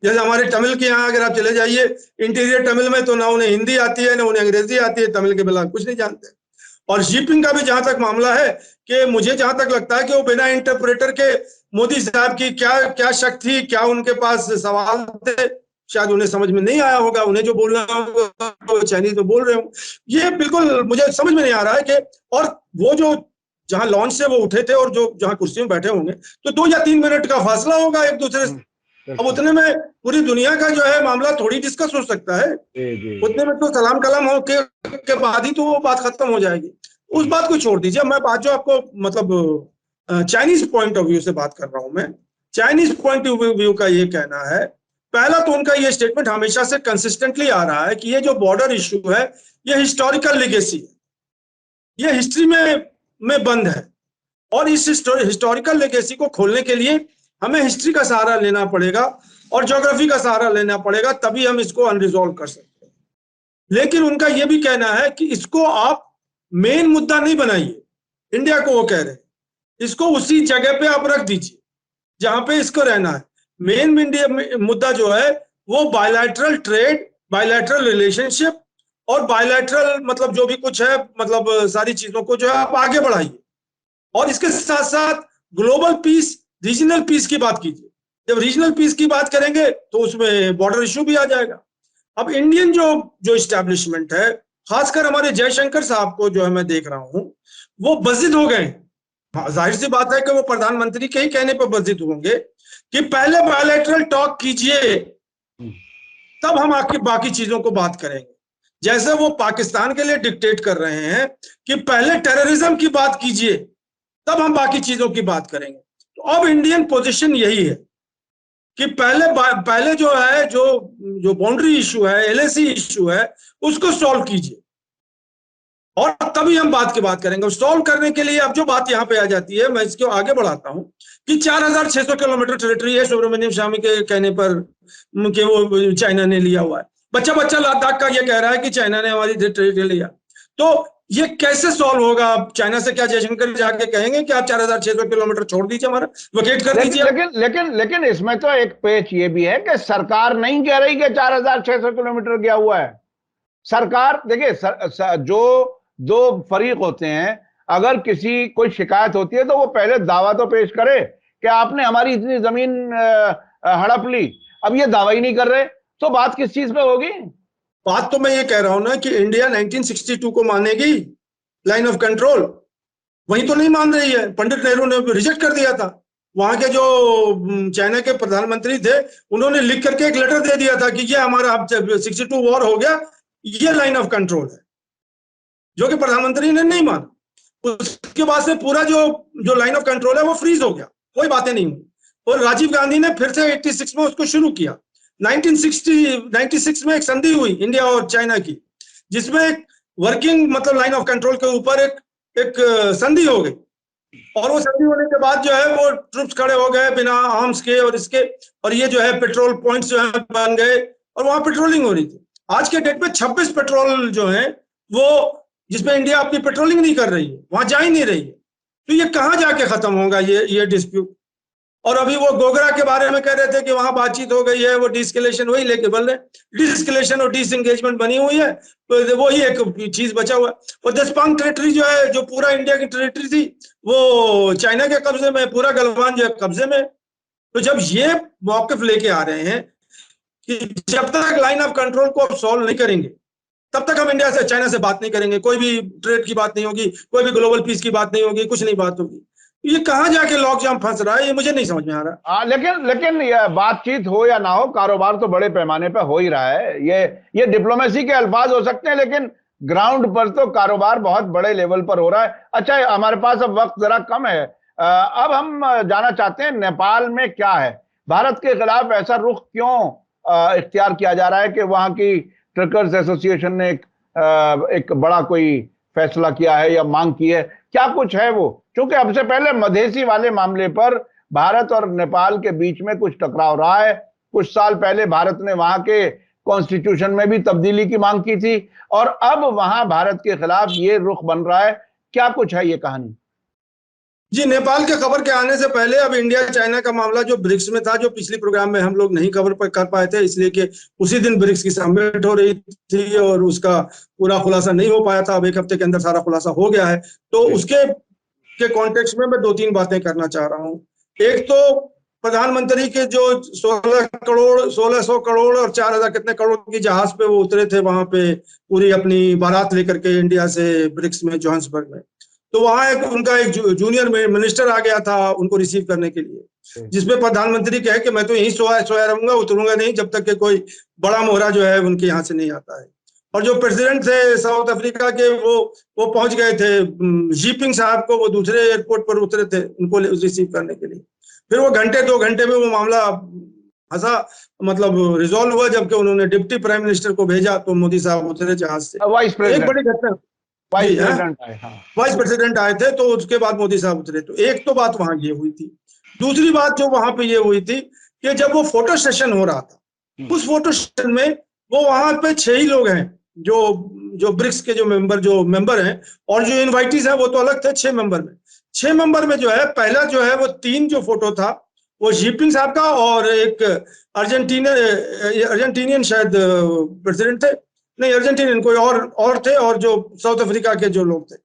जैसे हमारे तमिल के यहाँ अगर आप चले जाइए इंटीरियर तमिल में, तो ना उन्हें हिंदी आती है ना उन्हें अंग्रेजी आती है, तमिल के बिना कुछ नहीं जानते। और शिपिंग का भी जहां तक मामला है कि मुझे जहां तक लगता है कि वो बिना इंटरप्रेटर के मोदी साहब की क्या क्या शक थी, क्या उनके पास सवाल थे, शायद उन्हें समझ में नहीं आया होगा। उन्हें जो बोलना होगा वो चाइनीज में बोल रहे हो। ये बिल्कुल मुझे समझ में नहीं आ रहा है कि, और वो जो जहां लॉन्च से वो उठे थे और जो जहां कुर्सी में बैठे होंगे, तो 2 या 3 मिनट का फासला होगा एक दूसरे से। अब उतने में पूरी दुनिया का जो है मामला थोड़ी डिस्कस हो सकता है। उतने में तो सलाम कलाम हो के बाद ही तो वो बात खत्म हो जाएगी। उस बात को छोड़ दीजिए, मैं बात जो आपको मतलब चाइनीज पॉइंट ऑफ व्यू से बात कर रहा हूं मैं। चाइनीज पॉइंट ऑफ व्यू का ये कहना है, पहला तो उनका ये स्टेटमेंट हमेशा से कंसिस्टेंटली आ रहा है कि ये जो बॉर्डर इश्यू है ये हिस्टोरिकल लेगेसी है, ये हिस्ट्री में बंद है, और इस हिस्टोरिकल लेगेसी को खोलने के लिए हमें हिस्ट्री का सहारा लेना पड़ेगा और ज्योग्राफी का सहारा लेना पड़ेगा, तभी हम इसको अनरिजॉल्व कर सकते हैं। लेकिन उनका यह भी कहना है कि इसको आप मेन मुद्दा नहीं बनाइए, इंडिया को वो कह रहे हैं, इसको उसी जगह पे आप रख दीजिए जहां पे इसको रहना है। मेन इंडिया मुद्दा जो है वो बायलैटरल ट्रेड, बायलैटरल रिलेशनशिप और बायलैटरल मतलब जो भी कुछ है, मतलब सारी चीजों को जो है आप आगे बढ़ाइए, और इसके साथ साथ ग्लोबल पीस, रीजनल पीस की बात कीजिए। जब रीजनल पीस की बात करेंगे तो उसमें बॉर्डर इश्यू भी आ जाएगा। अब इंडियन जो इस्टेब्लिशमेंट है, खासकर हमारे जयशंकर साहब को जो है मैं देख रहा हूं, वो बजिद हो गए। जाहिर सी बात है कि वो प्रधानमंत्री के ही कहने पर बजिद होंगे कि पहले बायलैटरल टॉक कीजिए, तब हम आके बाकी चीजों को बात करेंगे। जैसे वो पाकिस्तान के लिए डिक्टेट कर रहे हैं कि पहले टेररिज्म की बात कीजिए, तब हम बाकी चीजों की बात करेंगे। तो अब इंडियन पोजीशन यही है कि पहले जो है, जो बाउंड्री इशू है, एलएसी इशू है, उसको सॉल्व कीजिए और तभी हम बात करेंगे। सॉल्व करने के लिए अब जो बात यहाँ पे आ जाती है, मैं इसको आगे बढ़ाता हूँ कि 4600 किलोमीटर टेरिटरी है सुब्रमण्यम स्वामी के कहने पर कि वो चाइना ने लिया हुआ है। बच्चा लद्दाख का ये कह रहा है कि चाइना ने हमारी टेरिटरी लिया। तो ये कैसे सॉल्व होगा? चाइना से क्या जयशंकर जाके कहेंगे कि आप 4600 किलोमीटर छोड़ दीजिए, हमारा वोकेट कर दीजिए? लेकिन इसमें तो एक पेच ये भी है कि सरकार नहीं कह रही कि 4600 किलोमीटर गया हुआ है। सरकार देखिए, जो दो फरीक होते हैं, अगर किसी कोई शिकायत होती है तो वो पहले दावा तो पेश करे कि आपने हमारी इतनी जमीन हड़प ली। अब ये दावा ही नहीं कर रहे, तो बात किस चीज पे होगी? बात तो मैं ये कह रहा हूं ना कि इंडिया 1962 को मानेगी लाइन ऑफ कंट्रोल, वही तो नहीं मान रही है। पंडित नेहरू ने रिजेक्ट कर दिया था। वहां के जो चाइना के प्रधानमंत्री थे, उन्होंने लिख करके एक लेटर दे दिया था कि ये हमारा 62 वॉर हो गया, ये लाइन ऑफ कंट्रोल है, जो कि प्रधानमंत्री ने नहीं माना। उसके बाद से पूरा जो लाइन ऑफ कंट्रोल है वो फ्रीज हो गया, कोई बातें नहीं हुई। और राजीव गांधी ने फिर से 86 में उसको शुरू किया। 1996 में एक संधि हुई इंडिया और चाइना की, जिसमें एक वर्किंग मतलब लाइन ऑफ कंट्रोल के ऊपर एक संधि हो गई, और वो संधि होने के बाद जो है वो ट्रूप्स खड़े हो गए बिना आर्म्स के और इसके, और ये जो है पेट्रोल पॉइंट्स जो है बन गए और वहां पेट्रोलिंग हो रही थी। आज के डेट में 26 पेट्रोल जो है वो, जिसमें इंडिया अपनी पेट्रोलिंग नहीं कर रही है, वहां जा ही नहीं रही है। तो ये कहां जाके खत्म होगा ये डिस्प्यूट? और अभी वो गोगरा के बारे में कह रहे थे कि वहां बातचीत हो गई है, वो डिस्कलेशन, वही लेके बोल रहे, डिस्कलेशन और डिसएंगेजमेंट बनी हुई है, तो वही एक चीज बचा हुआ है। और दसपांग टेरिटरी जो है, जो पूरा इंडिया की टेरिटरी थी, वो चाइना के कब्जे में, पूरा गलवान जो है कब्जे में। तो जब ये मौकिफ लेके आ रहे हैं कि जब तक लाइन ऑफ कंट्रोल को सॉल्व नहीं करेंगे, तब तक हम इंडिया से, चाइना से बात नहीं करेंगे, कोई भी ट्रेड की बात नहीं होगी, कोई भी ग्लोबल पीस की बात नहीं होगी, कुछ नहीं बात होगी। ये कहां जाके लॉकजाम फंस रहा है, ये मुझे नहीं समझ में आ रहा। लेकिन ये बातचीत हो या ना हो, कारोबार तो बड़े पैमाने पर हो ही रहा है। ये डिप्लोमेसी के अल्फाज हो सकते हैं, लेकिन ग्राउंड पर तो कारोबार बहुत बड़े लेवल पर हो रहा है। अच्छा, हमारे पास अब वक्त जरा कम है, अब हम जानना चाहते हैं नेपाल में क्या है, भारत के खिलाफ ऐसा रुख क्यों इख्तियार किया जा रहा है कि वहां की ट्रकर्स एसोसिएशन ने एक बड़ा कोई फैसला किया है या मांग की है, क्या कुछ है वो? क्योंकि अब से पहले मधेसी वाले मामले पर भारत और नेपाल के बीच में कुछ टकराव रहा है। कुछ साल पहले भारत ने वहां के कॉन्स्टिट्यूशन में भी तब्दीली की मांग की थी, और अब वहां भारत के खिलाफ ये रुख बन रहा है। क्या कुछ है ये कहानी? जी, नेपाल के खबर के आने से पहले अब इंडिया चाइना का मामला जो ब्रिक्स में था, जो पिछले प्रोग्राम में हम लोग नहीं कवर कर पाए थे, इसलिए कि उसी दिन ब्रिक्स की समिट हो रही थी और उसका पूरा खुलासा नहीं हो पाया था। अब एक हफ्ते के अंदर सारा खुलासा हो गया है। तो उसके कॉन्टेक्स्ट में मैं 2-3 बातें करना चाह रहा हूँ। एक तो प्रधानमंत्री के जो 1600 करोड़ और 4000 कितने करोड़ की जहाज पे वो उतरे थे वहां पे, पूरी अपनी बारात लेकर के इंडिया से ब्रिक्स में, जोहान्सबर्ग में। तो वहां उनका एक जूनियर मिनिस्टर आ गया था उनको रिसीव करने के लिए, जिसमें प्रधानमंत्री कहे कि मैं तो यहीं सोया रहूंगा, उतरूंगा नहीं जब तक कि कोई बड़ा मोहरा जो है उनके यहाँ से नहीं आता है। और जो प्रेसिडेंट थे साउथ अफ्रीका के, वो पहुंच गए थे जीपिंग साहब को, वो दूसरे एयरपोर्ट पर उतरे थे उनको रिसीव करने के लिए। फिर वो घंटे 2 घंटे में वो मामला ऐसा मतलब रिजॉल्व हुआ, जबकि उन्होंने डिप्टी प्राइम मिनिस्टर को भेजा तो मोदी साहब उतरे जहाज से। एक बड़ी घटना। वाइस प्रेसिडेंट आए थे तो उसके बाद मोदी साहब उतरे। तो एक तो बात वहां ये हुई थी। दूसरी बात जो वहां पे ये हुई थी कि जब वो फोटो सेशन हो रहा था, उस फोटो सेशन में वो वहां पे 6 ही लोग हैं जो ब्रिक्स के जो मेंबर हैं, और जो इनवाइटीज हैं वो तो अलग थे। 6 मेंबर में जो है, पहला जो है वो 3 जो फोटो था वो जीपिंग साहब का, और एक अर्जेंटीनियन शायद प्रेसिडेंट थे, नहीं अर्जेंटीनियन कोई और थे, और जो साउथ अफ्रीका के जो लोग थे,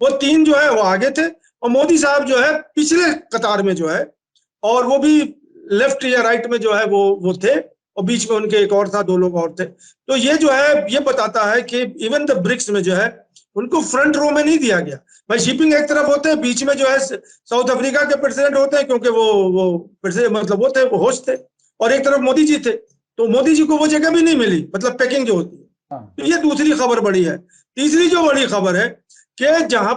वो 3 जो है वो आगे थे, और मोदी साहब जो है पिछले कतार में जो है, और वो भी लेफ्ट या राइट में जो है वो थे, और बीच में उनके एक और था, 2 लोग और थे। तो ये जो है ये बताता है कि इवन द ब्रिक्स में जो है उनको फ्रंट रो में नहीं दिया गया। भाई शिपिंग एक तरफ होते हैं, बीच में जो है साउथ अफ्रीका के प्रेसिडेंट होते हैं, क्योंकि वो मतलब वो थे, वो होस्ट थे, और एक तरफ मोदी जी थे, तो मोदी जी को वो जगह भी नहीं मिली, मतलब पैकिंग जो होती है। तो ये दूसरी खबर बड़ी है। तीसरी जो बड़ी खबर है कि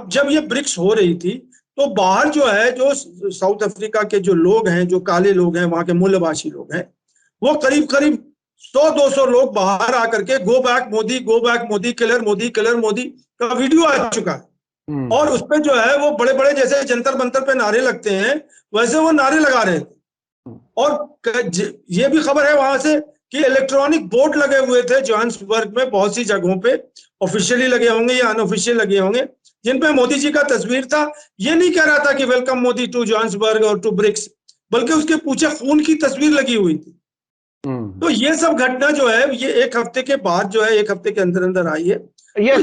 जब ये ब्रिक्स हो रही थी, तो बाहर जो है, जो साउथ अफ्रीका के जो लोग हैं, जो काले लोग हैं, वहां के मूलवासी लोग हैं, वो करीब 100-200 लोग बाहर आकर के go back Modi, killer Modi का वीडियो आ चुका है। और उस पे जो है वो बड़े बड़े, जैसे जंतर मंतर पे नारे लगते हैं, वैसे वो नारे लगा रहे थे। और ये भी खबर है वहां से कि इलेक्ट्रॉनिक बोर्ड लगे हुए थे जोहान्सबर्ग में, बहुत सी जगहों पे ऑफिशियली लगे होंगे या अनऑफिशियल लगे होंगे, जिन पे मोदी जी का तस्वीर था। ये नहीं कह रहा था कि वेलकम मोदी टू जोहान्सबर्ग और टू ब्रिक्स, बल्कि उसके पीछे खून की तस्वीर लगी हुई थी। तो ये सब घटना जो है ये एक हफ्ते के बाद जो है, एक हफ्ते के अंदर अंदर आई है। ये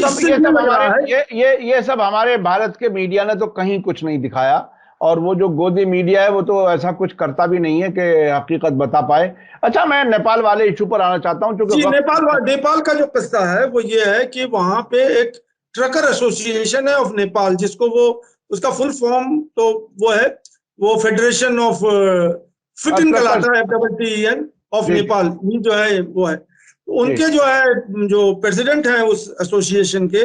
सब हमारे भारत के मीडिया ने तो कहीं कुछ नहीं दिखाया, और वो जो गोदी मीडिया है वो तो ऐसा कुछ करता भी नहीं है कि हकीकत बता पाए। अच्छा, मैं नेपाल वाले इशू पर आना चाहता हूँ, जी, नेपाल का जो किस्सा है वो ये है कि वहां पे एक ट्रकर एसोसिएशन है ऑफ नेपाल, जिसको वो, उसका फुल फॉर्म तो वो फेडरेशन ऑफ फिट कहलाता है, FTTEN ऑफ नेपाल, ये जो है वो है। उनके जो है, जो प्रेसिडेंट है उस एसोसिएशन के,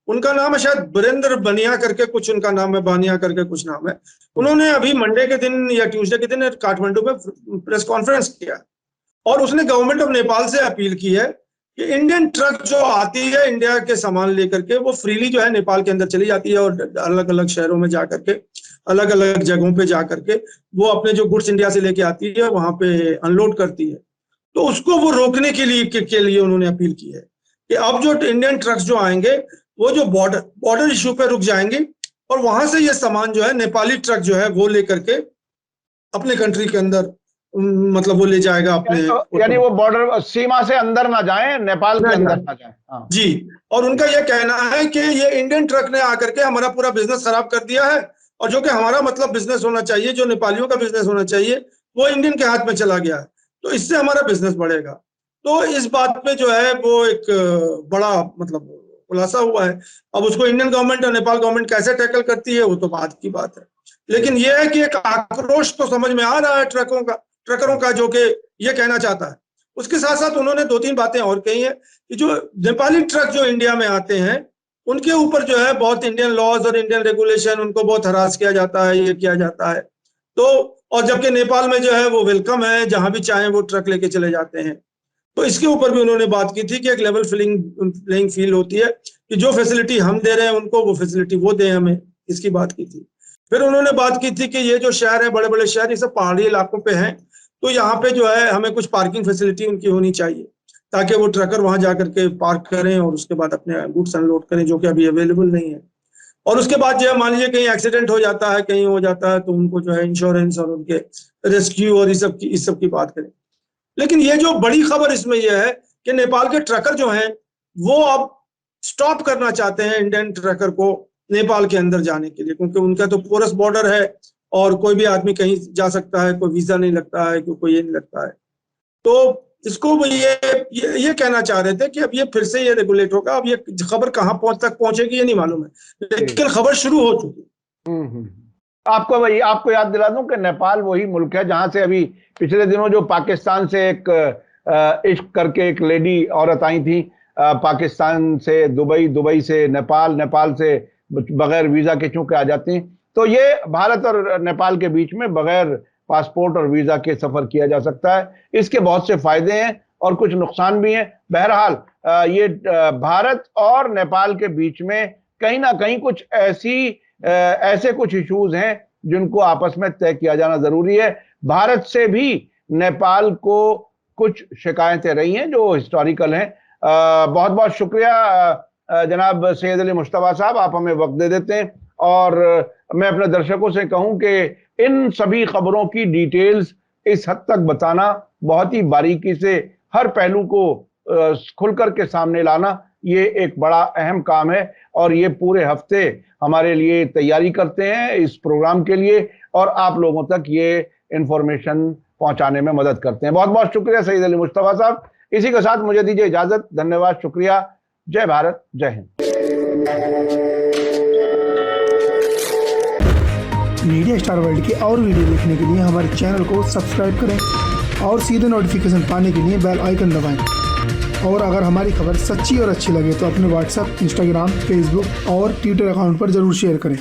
उनका नाम है शायद वीरेंद्र बनिया करके कुछ, उनका नाम है बानिया करके कुछ नाम है। उन्होंने अभी मंडे के दिन या ट्यूसडे के दिन काठमांडू में प्रेस कॉन्फ्रेंस किया, और उसने गवर्नमेंट ऑफ नेपाल से अपील की है कि इंडियन ट्रक जो आती है इंडिया के सामान लेकर के, वो फ्रीली जो है नेपाल के अंदर चली जाती है, और अलग अलग शहरों में जाकर के, अलग अलग जगहों पे जाकर के वो अपने जो गुड्स इंडिया से लेके आती है वहां पे अनलोड करती है। तो उसको वो रोकने के लिए उन्होंने अपील की है कि अब जो इंडियन ट्रक्स जो आएंगे, वो जो बॉर्डर इश्यू पे रुक जाएंगे, और वहां से ये सामान जो है नेपाली ट्रक जो है वो लेकर के अपने कंट्री के अंदर, मतलब वो ले जाएगा अपने, यानी वो बॉर्डर सीमा से अंदर ना जाए, नेपाल के अंदर ना जाए। हाँ। जी, और उनका यह कहना है कि ये इंडियन ट्रक ने आकर के हमारा पूरा बिजनेस खराब कर दिया है, और जो कि हमारा मतलब बिजनेस होना चाहिए, जो नेपालियों का बिजनेस होना चाहिए, वो इंडियन के हाथ में चला गया है, तो इससे हमारा बिजनेस बढ़ेगा। तो इस बात पे जो है वो एक बड़ा मतलब खुलासा हुआ है। अब उसको इंडियन गवर्नमेंट और नेपाल गवर्नमेंट कैसे टैकल करती है वो तो बात की बात है, लेकिन यह है कि एक आक्रोश तो समझ में आ रहा है ट्रकरों का, जो कि ये कहना चाहता है। उसके साथ साथ उन्होंने 2-3 बातें और कही है कि जो नेपाली ट्रक जो इंडिया में आते हैं, उनके ऊपर जो है बहुत इंडियन लॉज और इंडियन रेगुलेशन, उनको बहुत हरास किया जाता है, ये किया जाता है। तो और जबकि नेपाल में जो है वो वेलकम है, जहां भी चाहें वो ट्रक लेके चले जाते हैं। तो इसके ऊपर भी उन्होंने बात की थी कि एक लेवल प्लेइंग फील्ड होती है, कि जो फैसिलिटी हम दे रहे हैं उनको वो फैसिलिटी वो दें हमें, इसकी बात की थी। फिर उन्होंने बात की थी कि ये जो शहर है, बड़े बड़े शहर, ये सब पहाड़ी इलाकों पे हैं, तो यहाँ पे जो है हमें कुछ पार्किंग फैसिलिटी उनकी होनी चाहिए, ताकि वो ट्रकर वहां जाकर के पार्क करें और उसके बाद अपने गुड्स अनलोड करें, जो कि अभी अवेलेबल नहीं है। और उसके बाद जो है मान लीजिए कहीं एक्सीडेंट हो जाता है, कहीं हो जाता है, तो उनको जो है इंश्योरेंस और उनके रेस्क्यू और इस सब की बात करें। लेकिन ये जो बड़ी खबर इसमें यह है कि नेपाल के ट्रकर जो हैं वो अब स्टॉप करना चाहते हैं इंडियन ट्रकर को नेपाल के अंदर जाने के लिए, क्योंकि उनका तो पोरस बॉर्डर है और कोई भी आदमी कहीं जा सकता है, कोई वीजा नहीं लगता है, कोई ये नहीं लगता है। तो इसको वो ये कहना चाह रहे थे कि अब ये फिर से ये रेगुलेट होगा। अब ये खबर कहाँ तक पहुंचेगी ये नहीं मालूम है, लेकिन खबर शुरू हो चुकी है। आपको याद दिला दूं कि नेपाल वही मुल्क है जहां से अभी पिछले दिनों जो पाकिस्तान से एक इश्क करके एक लेडी औरत आई थी, पाकिस्तान से दुबई, दुबई से नेपाल, नेपाल से बगैर वीजा के चूंकि आ जाती, तो ये भारत और नेपाल के बीच में बगैर पासपोर्ट और वीजा के सफर किया जा सकता है। इसके बहुत से फायदे हैं और कुछ नुकसान भी हैं। बहरहाल ये भारत और नेपाल के बीच में कहीं ना कहीं कुछ ऐसे कुछ इश्यूज हैं जिनको आपस में तय किया जाना जरूरी है। भारत से भी नेपाल को कुछ शिकायतें रही हैं जो हिस्टोरिकल हैं। बहुत बहुत शुक्रिया जनाब सैयद अली मुश्तबा साहब, आप हमें वक्त दे देते हैं। और मैं अपने दर्शकों से कहूं कि इन सभी खबरों की डिटेल्स इस हद तक बताना, बहुत ही बारीकी से हर पहलू को खुलकर के सामने लाना, ये एक बड़ा अहम काम है। और ये पूरे हफ्ते हमारे लिए तैयारी करते हैं इस प्रोग्राम के लिए और आप लोगों तक ये इंफॉर्मेशन पहुंचाने में मदद करते हैं। बहुत बहुत शुक्रिया सैयद अली मुश्तबा साहब। इसी के साथ मुझे दीजिए इजाजत। धन्यवाद, शुक्रिया। जय भारत, जय हिंद। मीडिया स्टार वर्ल्ड के और वीडियो देखने के लिए हमारे चैनल को सब्सक्राइब करें और सीधे नोटिफिकेशन पाने के लिए बेल आइकन दबाएं। और अगर हमारी खबर सच्ची और अच्छी लगे तो अपने व्हाट्सएप, इंस्टाग्राम, फेसबुक और ट्विटर अकाउंट पर जरूर शेयर करें।